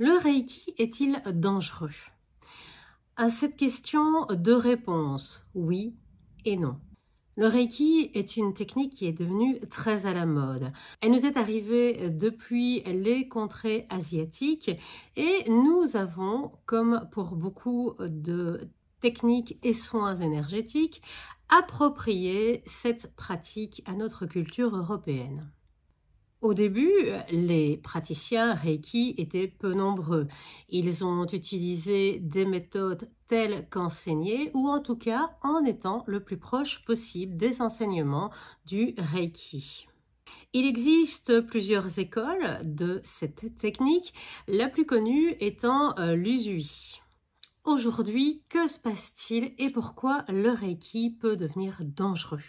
Le Reiki est-il dangereux? À cette question, deux réponses, oui et non. Le Reiki est une technique qui est devenue très à la mode. Elle nous est arrivée depuis les contrées asiatiques et nous avons, comme pour beaucoup de techniques et soins énergétiques, approprié cette pratique à notre culture européenne. Au début, les praticiens Reiki étaient peu nombreux. Ils ont utilisé des méthodes telles qu'enseignées ou en tout cas en étant le plus proche possible des enseignements du Reiki. Il existe plusieurs écoles de cette technique, la plus connue étant l'Usui. Aujourd'hui, que se passe-t-il et pourquoi le Reiki peut devenir dangereux?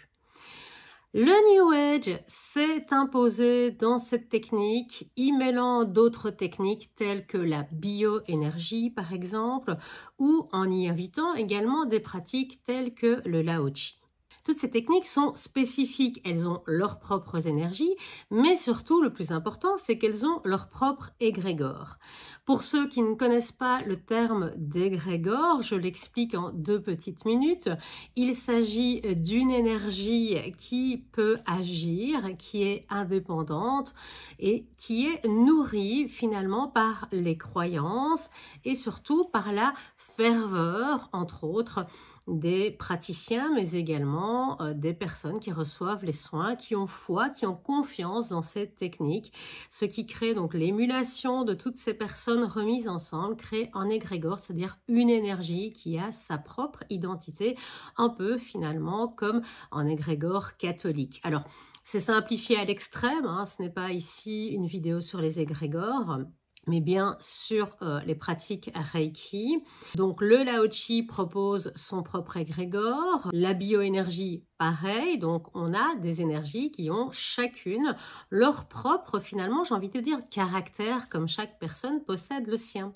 Le New Age s'est imposé dans cette technique, y mêlant d'autres techniques telles que la bioénergie par exemple, ou en y invitant également des pratiques telles que le Lao Chi. Toutes ces techniques sont spécifiques, elles ont leurs propres énergies, mais surtout le plus important, c'est qu'elles ont leur propre égrégore. Pour ceux qui ne connaissent pas le terme d'égrégore, je l'explique en 2 petites minutes. Il s'agit d'une énergie qui peut agir, qui est indépendante et qui est nourrie finalement par les croyances et surtout par la ferveur, entre autres, des praticiens, mais également des personnes qui reçoivent les soins, qui ont foi, qui ont confiance dans cette technique, ce qui crée donc l'émulation de toutes ces personnes remises ensemble, crée un égrégore, c'est-à-dire une énergie qui a sa propre identité, un peu finalement comme un égrégore catholique. Alors, c'est simplifié à l'extrême, hein, ce n'est pas ici une vidéo sur les égrégores, mais bien sur les pratiques Reiki. Donc le Lao Chi propose son propre égrégore, la bioénergie pareil, donc on a des énergies qui ont chacune leur propre, finalement j'ai envie de dire, caractère, comme chaque personne possède le sien.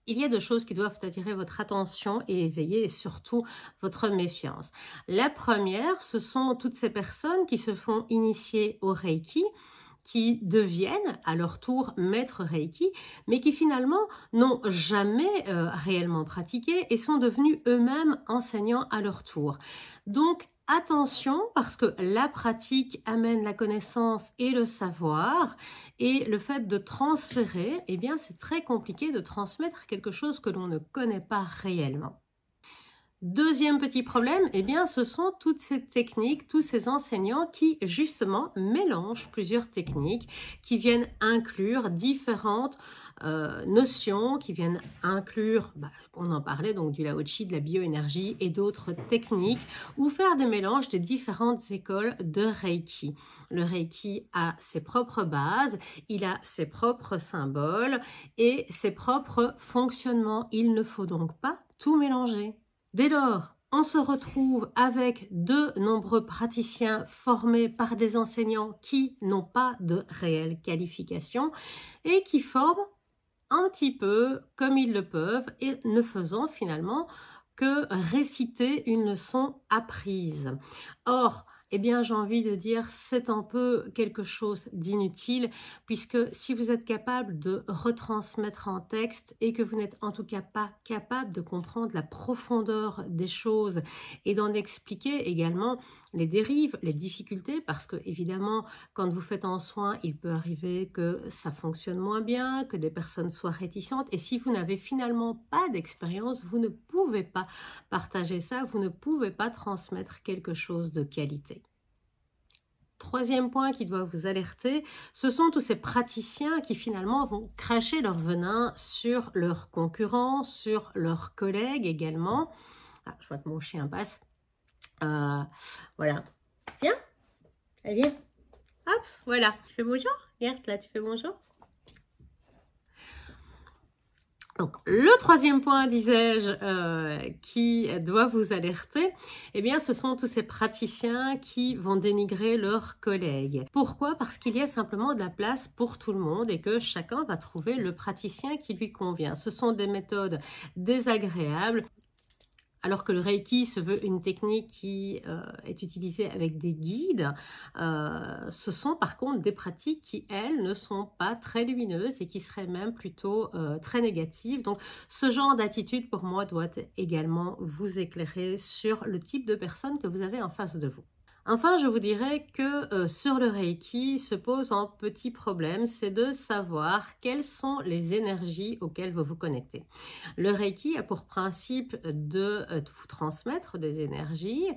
Il y a 2 choses qui doivent attirer votre attention et éveiller surtout votre méfiance. La première, ce sont toutes ces personnes qui se font initier au Reiki, qui deviennent à leur tour maîtres Reiki, mais qui finalement n'ont jamais réellement pratiqué et sont devenus eux-mêmes enseignants à leur tour. Donc attention, parce que la pratique amène la connaissance et le savoir, et le fait de transférer, eh bien c'est très compliqué de transmettre quelque chose que l'on ne connaît pas réellement. Deuxième petit problème, eh bien, ce sont toutes ces techniques, tous ces enseignants qui, justement, mélangent plusieurs techniques, qui viennent inclure différentes notions, qui viennent inclure, on en parlait, donc du Lao Chi, de la bioénergie et d'autres techniques, ou faire des mélanges des différentes écoles de Reiki. Le Reiki a ses propres bases, il a ses propres symboles et ses propres fonctionnements. Il ne faut donc pas tout mélanger. Dès lors, on se retrouve avec de nombreux praticiens formés par des enseignants qui n'ont pas de réelle qualification et qui forment un petit peu comme ils le peuvent et ne faisant finalement que réciter une leçon apprise. Or, eh bien, j'ai envie de dire, c'est un peu quelque chose d'inutile, puisque si vous êtes capable de retransmettre en texte et que vous n'êtes en tout cas pas capable de comprendre la profondeur des choses et d'en expliquer également les dérives, les difficultés, parce que évidemment, quand vous faites un soin, il peut arriver que ça fonctionne moins bien, que des personnes soient réticentes, et si vous n'avez finalement pas d'expérience, vous ne pouvez pas partager ça, vous ne pouvez pas transmettre quelque chose de qualité. Troisième point qui doit vous alerter, ce sont tous ces praticiens qui finalement vont cracher leur venin sur leurs concurrents, sur leurs collègues également. Ah, je vois que mon chien passe. Voilà. Viens. Elle vient. Hop, voilà. Tu fais bonjour. Regarde, là, tu fais bonjour. Donc, le troisième point, disais-je, qui doit vous alerter, eh bien, ce sont tous ces praticiens qui vont dénigrer leurs collègues. Pourquoi? Parce qu'il y a simplement de la place pour tout le monde et que chacun va trouver le praticien qui lui convient. Ce sont des méthodes désagréables. Alors que le Reiki se veut une technique qui est utilisée avec des guides, ce sont par contre des pratiques qui, elles, ne sont pas très lumineuses et qui seraient même plutôt très négatives. Donc, ce genre d'attitude, pour moi, doit également vous éclairer sur le type de personne que vous avez en face de vous. Enfin, je vous dirais que sur le Reiki se pose un petit problème, c'est de savoir quelles sont les énergies auxquelles vous vous connectez. Le Reiki a pour principe de vous transmettre des énergies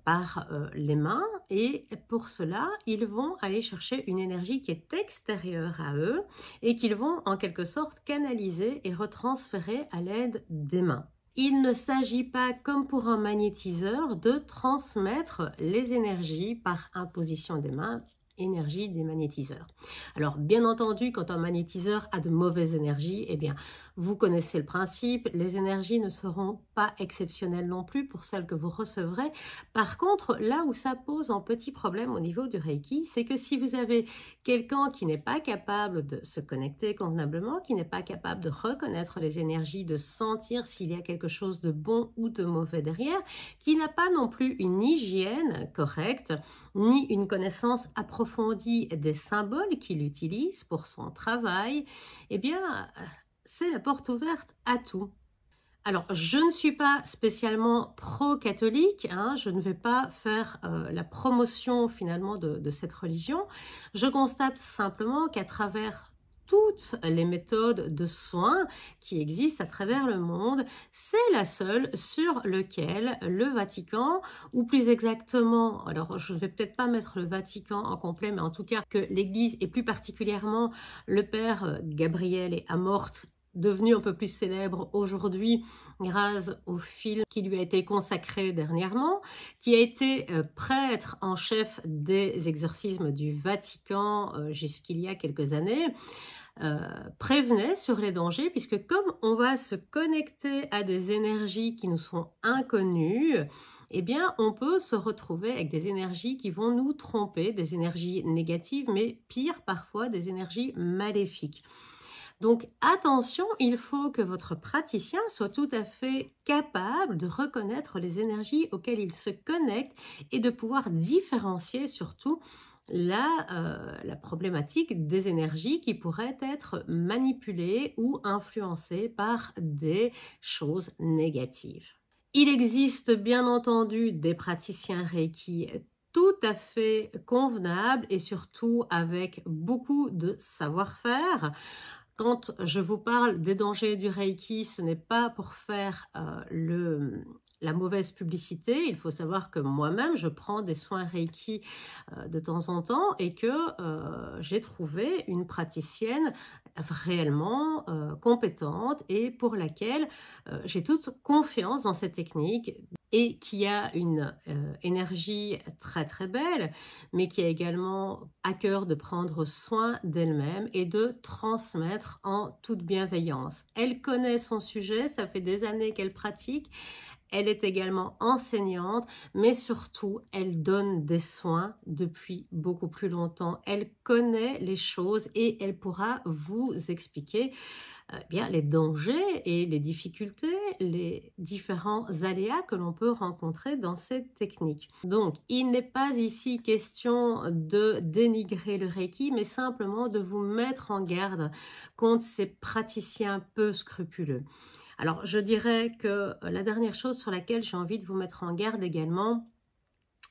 par les mains et pour cela, ils vont aller chercher une énergie qui est extérieure à eux et qu'ils vont en quelque sorte canaliser et retransférer à l'aide des mains. Il ne s'agit pas, comme pour un magnétiseur, de transmettre les énergies par imposition des mains, énergie des magnétiseurs. Alors, bien entendu, quand un magnétiseur a de mauvaises énergies, eh bien, vous connaissez le principe, les énergies ne seront pas exceptionnelles non plus pour celles que vous recevrez. Par contre, là où ça pose un petit problème au niveau du Reiki, c'est que si vous avez quelqu'un qui n'est pas capable de se connecter convenablement, qui n'est pas capable de reconnaître les énergies, de sentir s'il y a quelque chose de bon ou de mauvais derrière, qui n'a pas non plus une hygiène correcte, ni une connaissance approfondie des symboles qu'il utilise pour son travail, eh bien, c'est la porte ouverte à tout. Alors, je ne suis pas spécialement pro-catholique, hein, je ne vais pas faire la promotion finalement de cette religion. Je constate simplement qu'à travers toutes les méthodes de soins qui existent à travers le monde, c'est la seule sur laquelle le Vatican, ou plus exactement, alors je ne vais peut-être pas mettre le Vatican en complet, mais en tout cas que l'Église et plus particulièrement le père Gabriel et Amort, devenu un peu plus célèbre aujourd'hui grâce au film qui lui a été consacré dernièrement, qui a été prêtre en chef des exorcismes du Vatican jusqu'il y a quelques années, prévenait sur les dangers, puisque comme on va se connecter à des énergies qui nous sont inconnues, eh bien, on peut se retrouver avec des énergies qui vont nous tromper, des énergies négatives, mais pire parfois, des énergies maléfiques. Donc attention, il faut que votre praticien soit tout à fait capable de reconnaître les énergies auxquelles il se connecte et de pouvoir différencier surtout la problématique des énergies qui pourraient être manipulées ou influencées par des choses négatives. Il existe bien entendu des praticiens Reiki tout à fait convenables et surtout avec beaucoup de savoir-faire. Quand je vous parle des dangers du Reiki, ce n'est pas pour faire la mauvaise publicité. Il faut savoir que moi-même, je prends des soins Reiki de temps en temps et que j'ai trouvé une praticienne réellement compétente et pour laquelle j'ai toute confiance dans cette technique et qui a une énergie très très belle, mais qui a également à cœur de prendre soin d'elle-même et de transmettre en toute bienveillance. Elle connaît son sujet, ça fait des années qu'elle pratique, elle est également enseignante, mais surtout, elle donne des soins depuis beaucoup plus longtemps. Elle connaît les choses et elle pourra vous expliquer bien, les dangers et les difficultés, les différents aléas que l'on peut rencontrer dans cette technique. Donc, il n'est pas ici question de dénigrer le Reiki, mais simplement de vous mettre en garde contre ces praticiens peu scrupuleux. Alors, je dirais que la dernière chose sur laquelle j'ai envie de vous mettre en garde également,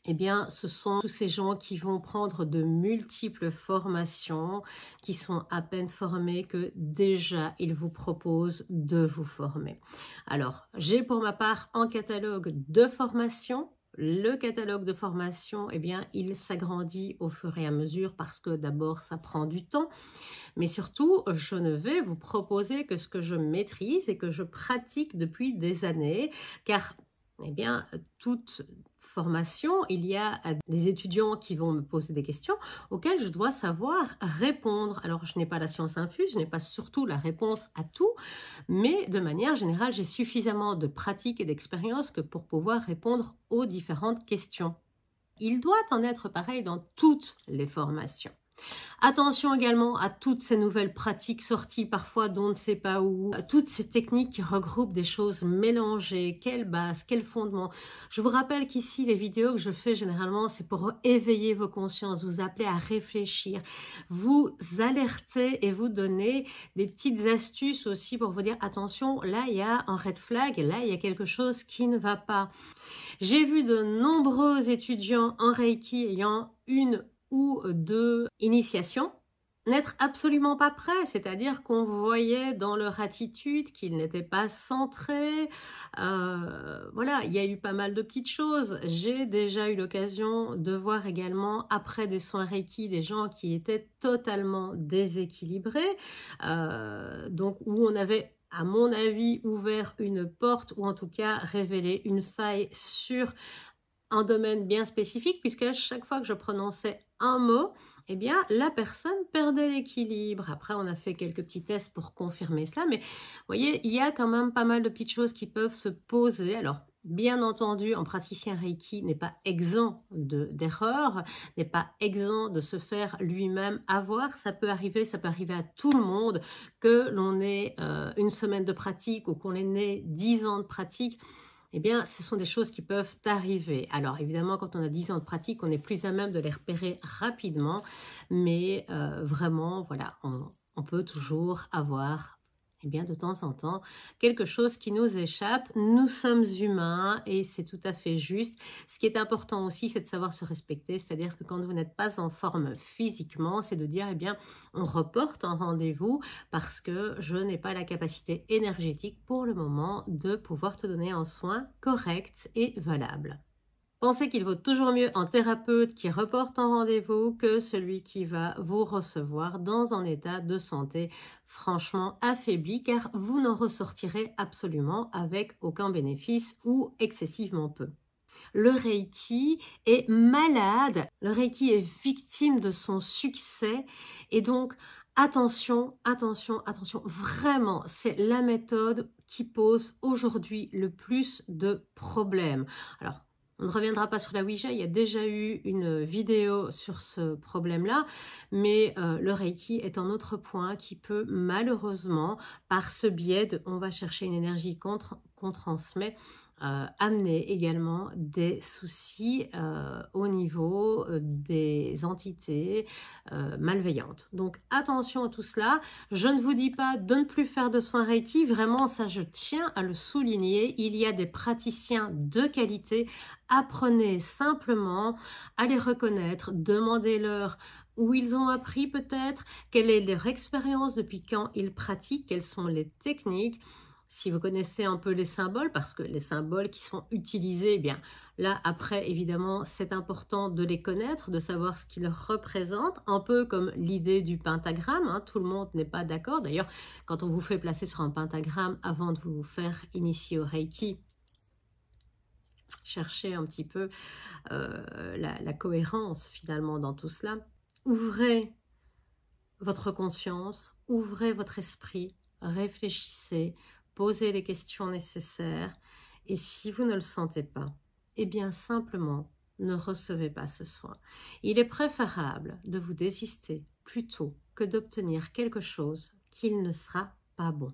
eh bien, ce sont tous ces gens qui vont prendre de multiples formations, qui sont à peine formés, que déjà, ils vous proposent de vous former. Alors, j'ai pour ma part un catalogue de formation. Le catalogue de formation, eh bien, il s'agrandit au fur et à mesure parce que d'abord, ça prend du temps. Mais surtout, je ne vais vous proposer que ce que je maîtrise et que je pratique depuis des années, car eh bien, toute formation, il y a des étudiants qui vont me poser des questions auxquelles je dois savoir répondre. Alors, je n'ai pas la science infuse, je n'ai pas surtout la réponse à tout, mais de manière générale, j'ai suffisamment de pratique et d'expérience que pour pouvoir répondre aux différentes questions. Il doit en être pareil dans toutes les formations. Attention également à toutes ces nouvelles pratiques sorties parfois d'on ne sait pas où, à toutes ces techniques qui regroupent des choses mélangées, quelle base, quel fondement. Je vous rappelle qu'ici, les vidéos que je fais généralement, c'est pour éveiller vos consciences, vous appeler à réfléchir, vous alerter et vous donner des petites astuces aussi pour vous dire attention, là il y a un red flag, là il y a quelque chose qui ne va pas. J'ai vu de nombreux étudiants en Reiki ayant une ou deux initiations n'être absolument pas prêts, c'est-à-dire qu'on voyait dans leur attitude qu'ils n'étaient pas centrés. Voilà, il y a eu pas mal de petites choses. J'ai déjà eu l'occasion de voir également, après des soins Reiki, des gens qui étaient totalement déséquilibrés, donc où on avait, à mon avis, ouvert une porte ou en tout cas révélé une faille sur un domaine bien spécifique, puisque à chaque fois que je prononçais un mot, eh bien, la personne perdait l'équilibre. Après, on a fait quelques petits tests pour confirmer cela, mais vous voyez, il y a quand même pas mal de petites choses qui peuvent se poser. Alors, bien entendu, un praticien Reiki n'est pas exempt d'erreurs, n'est pas exempt de se faire lui-même avoir. Ça peut arriver à tout le monde, que l'on ait une semaine de pratique ou qu'on ait né 10 ans de pratique. Eh bien, ce sont des choses qui peuvent arriver. Alors, évidemment, quand on a 10 ans de pratique, on est plus à même de les repérer rapidement. Mais vraiment, voilà, on peut toujours avoir, eh bien, de temps en temps, quelque chose qui nous échappe. Nous sommes humains et c'est tout à fait juste. Ce qui est important aussi, c'est de savoir se respecter. C'est-à-dire que quand vous n'êtes pas en forme physiquement, c'est de dire, eh bien, on reporte un rendez-vous parce que je n'ai pas la capacité énergétique pour le moment de pouvoir te donner un soin correct et valable. Pensez qu'il vaut toujours mieux un thérapeute qui reporte un rendez-vous que celui qui va vous recevoir dans un état de santé franchement affaibli, car vous n'en ressortirez absolument avec aucun bénéfice ou excessivement peu. Le Reiki est malade, le Reiki est victime de son succès et donc attention, attention, attention, vraiment, c'est la méthode qui pose aujourd'hui le plus de problèmes. Alors, on ne reviendra pas sur la Ouija, il y a déjà eu une vidéo sur ce problème-là, mais le Reiki est un autre point qui peut malheureusement, par ce biais de on va chercher une énergie qu'on transmet, amener également des soucis au niveau des entités malveillantes. Donc attention à tout cela. Je ne vous dis pas de ne plus faire de soins Reiki, vraiment ça je tiens à le souligner. Il y a des praticiens de qualité. Apprenez simplement à les reconnaître, demandez-leur où ils ont appris peut-être, quelle est leur expérience, depuis quand ils pratiquent, quelles sont les techniques. Si vous connaissez un peu les symboles, parce que les symboles qui sont utilisés, eh bien là, après, évidemment, c'est important de les connaître, de savoir ce qu'ils représentent, un peu comme l'idée du pentagramme, hein, tout le monde n'est pas d'accord. D'ailleurs, quand on vous fait placer sur un pentagramme avant de vous faire initier au Reiki, cherchez un petit peu la cohérence finalement dans tout cela. Ouvrez votre conscience, ouvrez votre esprit, réfléchissez, posez les questions nécessaires et si vous ne le sentez pas, eh bien simplement ne recevez pas ce soin. Il est préférable de vous désister plutôt que d'obtenir quelque chose qui ne sera pas bon.